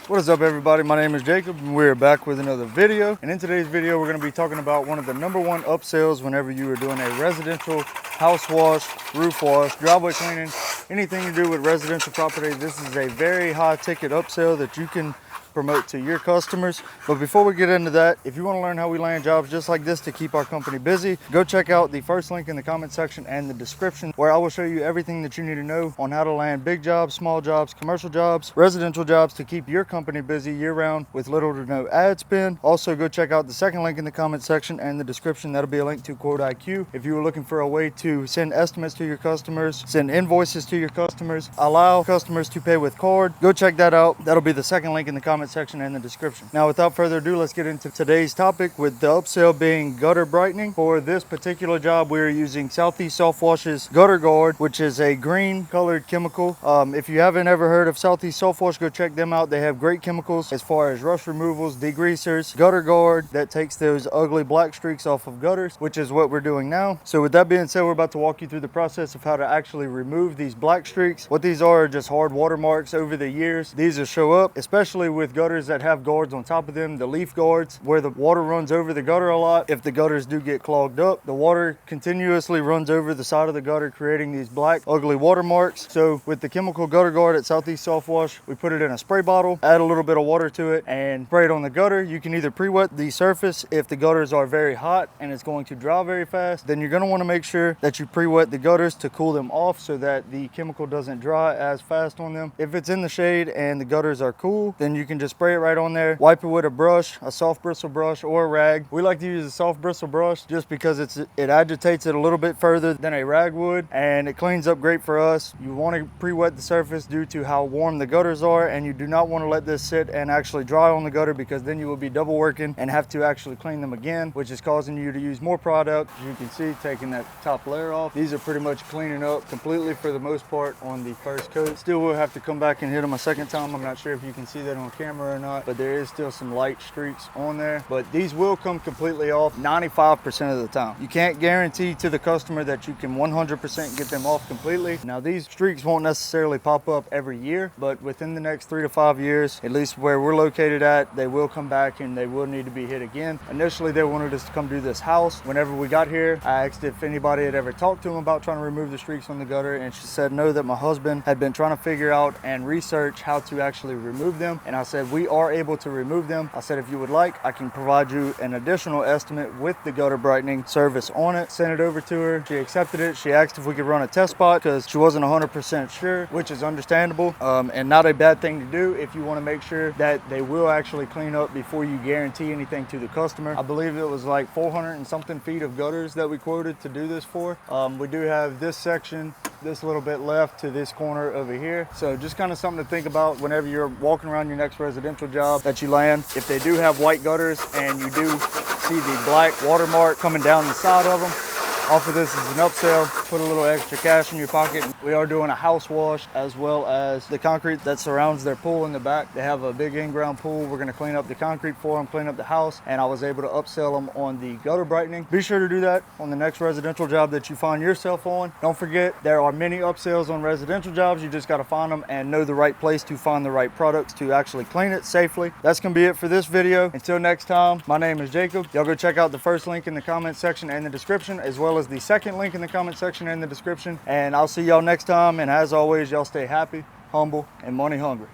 What is up, everybody? My name is Jacob and we're back with another video. And in today's video, we're going to be talking about one of the #1 upsells whenever you are doing a residential house wash, roof wash, driveway cleaning, anything to do with residential property. This is a very high ticket upsell that you can promote to your customers. But before we get into that, if you want to learn how we land jobs just like this to keep our company busy, go check out the first link in the comment section and the description, where I will show you everything that you need to know on how to land big jobs, small jobs, commercial jobs, residential jobs to keep your company busy year round with little to no ad spend. Also, go check out the second link in the comment section and the description. That'll be a link to 𝐃𝐨𝐬𝐢𝐧. If you were looking for a way to send estimates to your customers, send invoices to your customers, allow customers to pay with card, go check that out. That'll be the second link in the comment section and the description. Now, without further ado, let's get into today's topic, with the upsell being gutter brightening. For this particular job, we're using Southeast Soft Wash's Gutter Guard, which is a green colored chemical. If you haven't ever heard of Southeast Soft Wash, go check them out. They have great chemicals as far as rust removals, degreasers, gutter guard that takes those ugly black streaks off of gutters, which is what we're doing now. So with that being said, we're about to walk you through the process of how to actually remove these black streaks. What these are just hard watermarks over the years. These will show up, especially with gutters that have guards on top of them, the leaf guards, where the water runs over the gutter a lot. If the gutters do get clogged up, the water continuously runs over the side of the gutter, creating these black ugly watermarks. So with the chemical Gutter Guard at Southeast Soft Wash, we put it in a spray bottle, add a little bit of water to it, and spray it on the gutter. You can either pre-wet the surface if the gutters are very hot and it's going to dry very fast. Then you're going to want to make sure that you pre-wet the gutters to cool them off so that the chemical doesn't dry as fast on them. If it's in the shade and the gutters are cool, then you can just spray it right on there. Wipe it with a brush, a soft bristle brush or a rag. We like to use a soft bristle brush just because it agitates it a little bit further than a rag would, and it cleans up great for us. You want to pre-wet the surface due to how warm the gutters are, and you do not want to let this sit and actually dry on the gutter, because then you will be double working and have to actually clean them again, which is causing you to use more product. As you can see, taking that top layer off, these are pretty much cleaning up completely for the most part on the first coat. Still will have to come back and hit them a second time. I'm not sure if you can see that on camera or not, but there is still some light streaks on there, but these will come completely off 95% of the time. You can't guarantee to the customer that you can 100% get them off completely. Now, these streaks won't necessarily pop up every year, but within the next 3 to 5 years, at least where we're located at, they will come back and they will need to be hit again. Initially, they wanted us to come do this house. Whenever we got here, I asked if anybody had ever talked to them about trying to remove the streaks on the gutter, and she said no, that my husband had been trying to figure out and research how to actually remove them. And I said, we are able to remove them. I said, if you would like, I can provide you an additional estimate with the gutter brightening service on it. Sent it over to her. She accepted it. She asked if we could run a test spot because she wasn't 100% sure, which is understandable, and not a bad thing to do if you want to make sure that they will actually clean up before you guarantee anything to the customer. I believe it was like 400 and something feet of gutters that we quoted to do this for. We do have this section, this little bit left to this corner over here. So just kind of something to think about whenever you're walking around your next residential job that you land. If they do have white gutters and you do see the black watermark coming down the side of them, offer this as an upsell. Put a little extra cash in your pocket. We are doing a house wash as well as the concrete that surrounds their pool in the back. They have a big in-ground pool. We're gonna clean up the concrete for them, clean up the house, and I was able to upsell them on the gutter brightening. Be sure to do that on the next residential job that you find yourself on. Don't forget, there are many upsells on residential jobs. You just gotta find them and know the right place to find the right products to actually clean it safely. That's gonna be it for this video. Until next time, my name is Jacob. Y'all go check out the first link in the comment section and the description, as well as the second link in the comment section and the description, and I'll see y'all next time. And as always, y'all stay happy, humble, and money hungry.